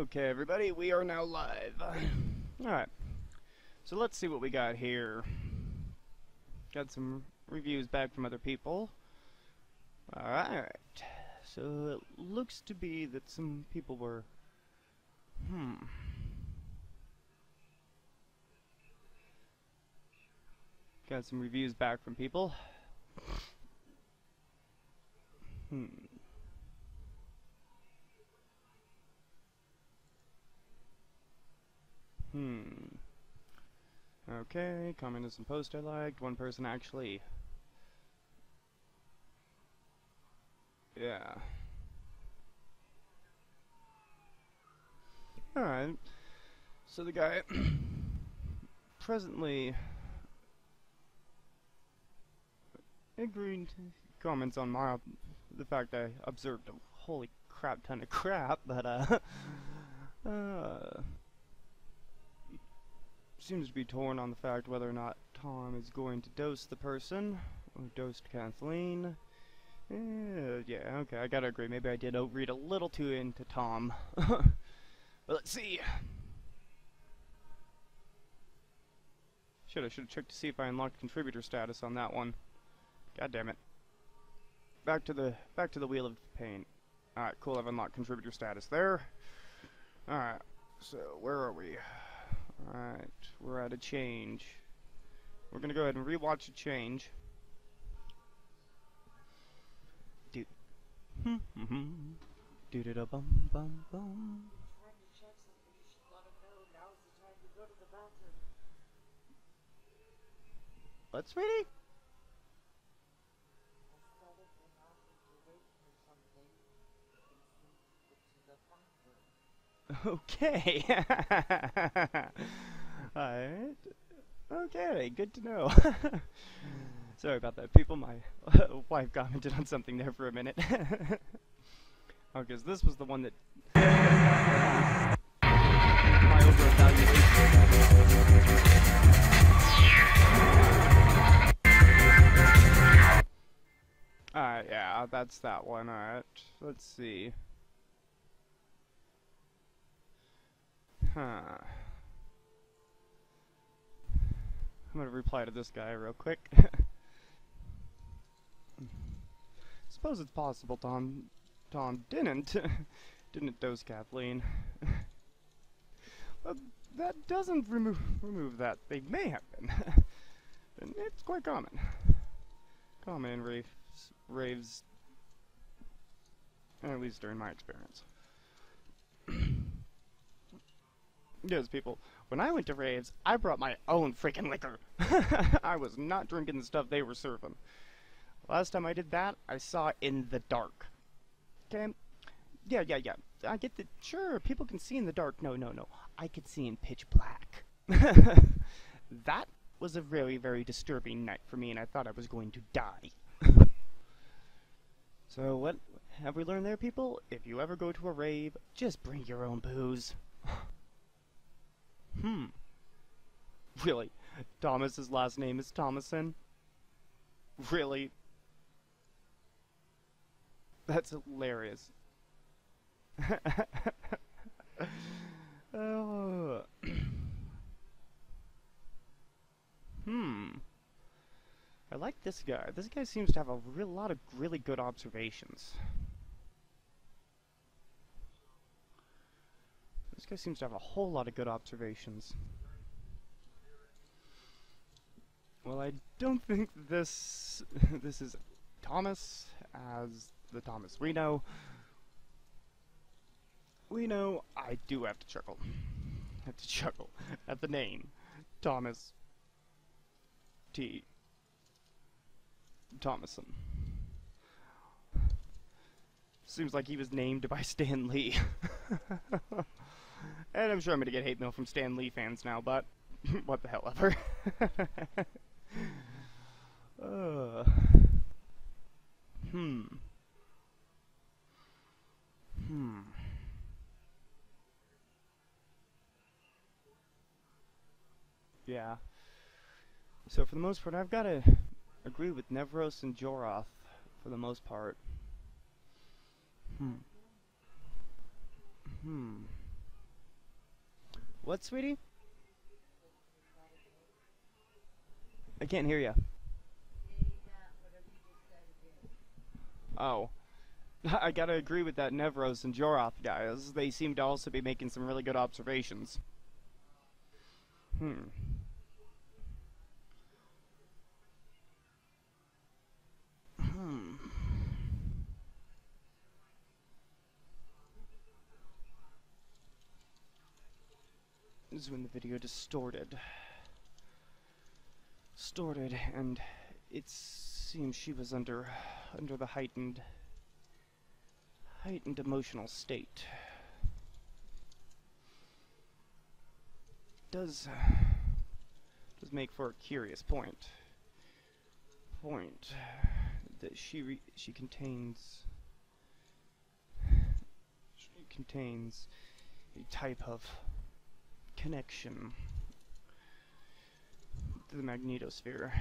Okay, everybody, we are now live. Alright, so let's see what we got here. Got some reviews back from other people. Alright, so it looks to be that some people were... Got some reviews back from people. Okay, comment on some post I liked. One person actually... Yeah. Alright. So the guy... presently... agreed to comments on the fact I observed a holy crap ton of crap, but seems to be torn on the fact whether or not Tom is going to dose the person, or dosed Kathleen. Yeah, okay, I gotta agree, maybe I did read a little too into Tom. But let's see. Should have checked to see if I unlocked contributor status on that one. God damn it. Back to the wheel of pain. Alright, cool, I've unlocked contributor status there. Alright, so where are we? Alright, we're at a change. We're gonna go ahead and rewatch a change. Do do da bum bum bum. Trying to check something, you should let him know now's the time to go to the bathroom. What, sweetie? Okay. Alright. Okay, good to know. Sorry about that, people. My wife commented on something there for a minute. Oh, because this was the one that... my over-evaluation. Alright, yeah, that's that one. Alright, let's see. I'm gonna reply to this guy real quick. Suppose it's possible Tom didn't dose Kathleen. But that doesn't remove that they may have been. And it's quite common. Common in raves, at least during my experience. Yes, people, when I went to raves, I brought my own freaking liquor. I was not drinking the stuff they were serving. Last time I did that, I saw in the dark. Okay? Yeah. I get that, sure, people can see in the dark. No. I could see in pitch black. That was a very, very disturbing night for me, and I thought I was going to die. So what have we learned there, people? If you ever go to a rave, just bring your own booze. Really? Thomas's last name is Thomason? Really? That's hilarious. Oh. I like this guy. This guy seems to have a lot of really good observations. This guy seems to have a whole lot of good observations. Well, I don't think this is Thomas as the Thomas we know. I do have to chuckle. At the name. Thomas T. Thomason. Seems like he was named by Stan Lee. And I'm sure I'm gonna get hate mail from Stan Lee fans now, but what the hell ever. Yeah. So for the most part, I've got to agree with Nevros and Joroth for the most part. What, sweetie? I can't hear you. Oh. I gotta agree with that Nevros and Joroth guys. They seem to also be making some really good observations. Hmm. This is when the video distorted. And it seems she was under the heightened emotional state. Does make for a curious point that she contains a type of connection to the magnetosphere.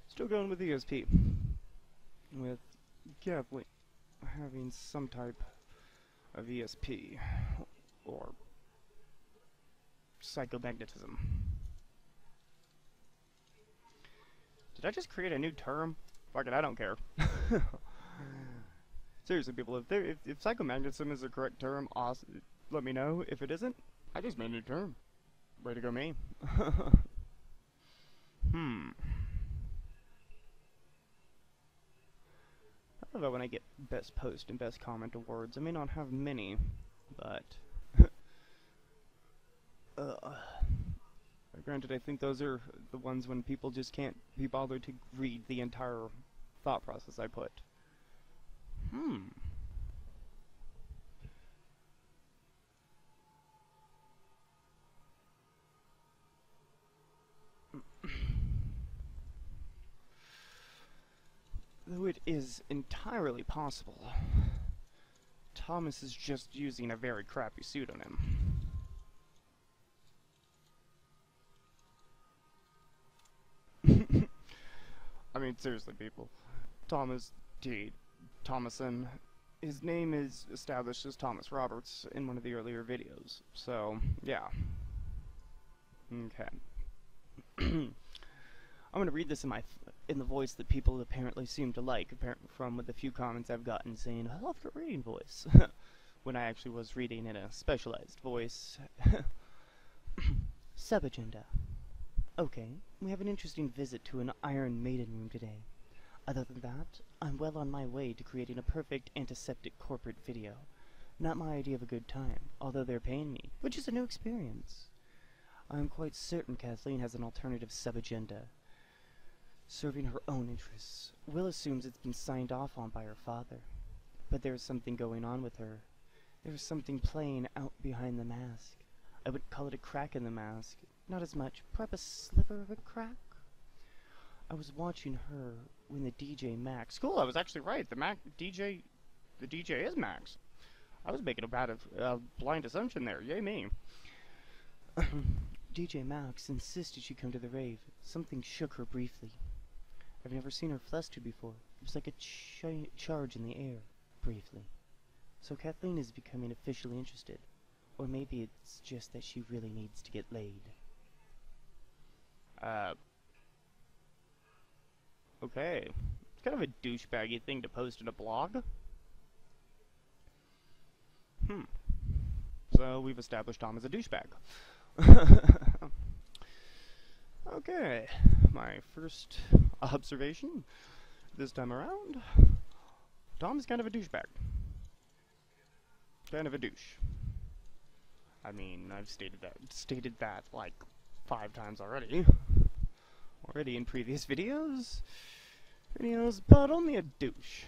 Still going with ESP, with Kathleen having some type of ESP or psychomagnetism. Did I just create a new term? Fuck it, I don't care. Seriously, people, if psychomagnetism is the correct term, let me know. If it isn't, I just made a new term. Way to go, me. I love it when I get best post and best comment awards. I may not have many, but granted, I think those are the ones when people just can't be bothered to read the entire thought process I put. Though it is entirely possible Thomas is just using a very crappy pseudonym. I mean, seriously, people. Thomas D. Thomason. His name is established as Thomas Roberts in one of the earlier videos. So, yeah. Okay. I'm gonna read this in the voice that people apparently seem to like, from the few comments I've gotten saying, I love your reading voice, when I actually was reading in a specialized voice. Subagenda. Okay, we have an interesting visit to an Iron Maiden room today. Other than that, I'm well on my way to creating a perfect antiseptic corporate video. Not my idea of a good time, although they're paying me, which is a new experience. I'm quite certain Kathleen has an alternative sub-agenda, serving her own interests. Will assumes it's been signed off on by her father. But there's something going on with her. There's something playing out behind the mask. I wouldn't call it a crack in the mask. Not as much. Perhaps a sliver of a crack? I was watching her when the DJ Max... Cool, I was actually right. The DJ is Max. I was making a bad blind assumption there. Yay me. DJ Max insisted she come to the rave. Something shook her briefly. I've never seen her flustered before. It was like a charge in the air. Briefly. So Kathleen is becoming officially interested. Or maybe it's just that she really needs to get laid. Okay. It's kind of a douchebaggy thing to post in a blog. So we've established Tom as a douchebag. Okay. My first observation this time around. Tom is kind of a douchebag. Kind of a douche. I mean, I've stated that like 5 times already in previous videos, but only a douche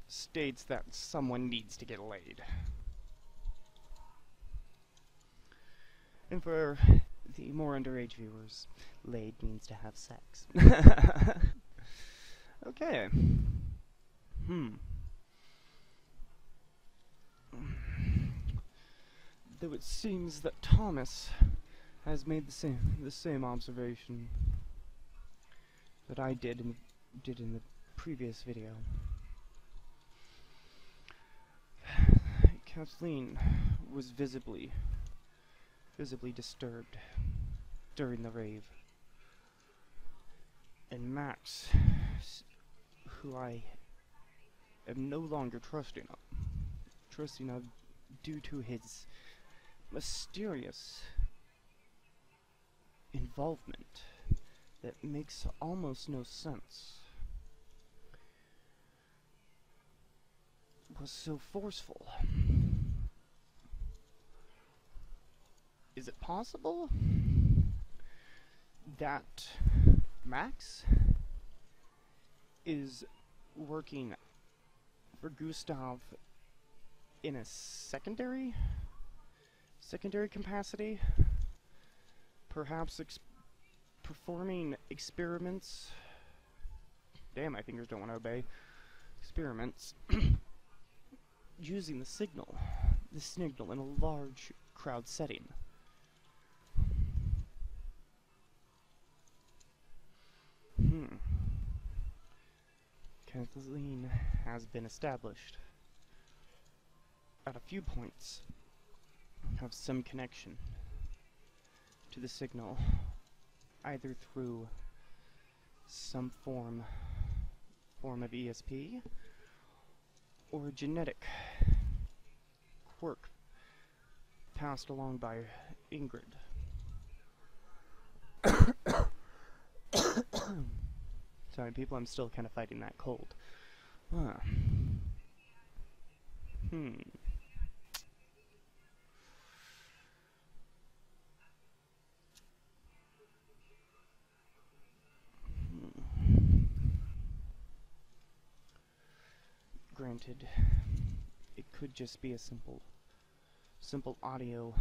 states that someone needs to get laid. And for the more underage viewers, laid means to have sex. Okay. Though it seems that Thomas has made the same observation that I did in the previous video. Kathleen was visibly disturbed during the rave. And Max, who I am no longer trusting of due to his mysterious involvement that makes almost no sense, was so forceful. Is it possible that Max is working for Gustav in a secondary capacity? Perhaps performing experiments. Damn, my fingers don't want to obey. Experiments using the signal in a large crowd setting. Kathleen has been established at a few points have some connection to the signal, either through some form of ESP or a genetic quirk passed along by Ingrid. Sorry, people, I'm still kind of fighting that cold. Granted, it could just be a simple audio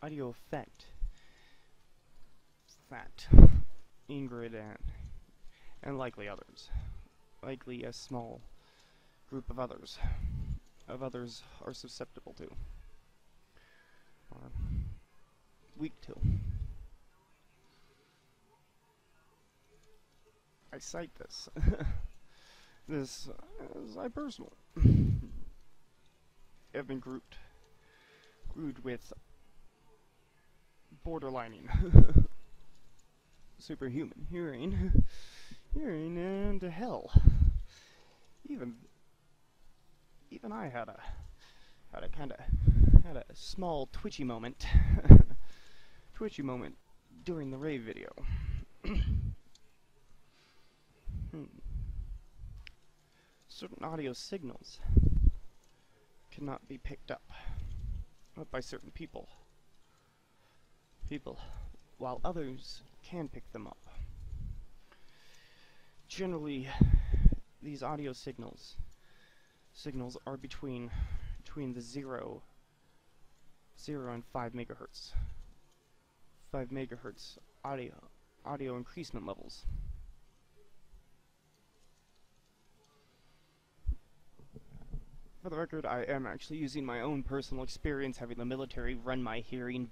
effect that Ingrid and likely others, likely a small group of others are susceptible to, or weak to. I cite this this as I personally have been grouped with borderlining superhuman hearing and hell. Even I had a small twitchy moment during the rave video. Certain audio signals cannot be picked up by certain people, while others can pick them up. Generally, these audio signals are between the 0 and 5 megahertz. 5 megahertz audio increasement levels. For the record, I am actually using my own personal experience having the military run my hearing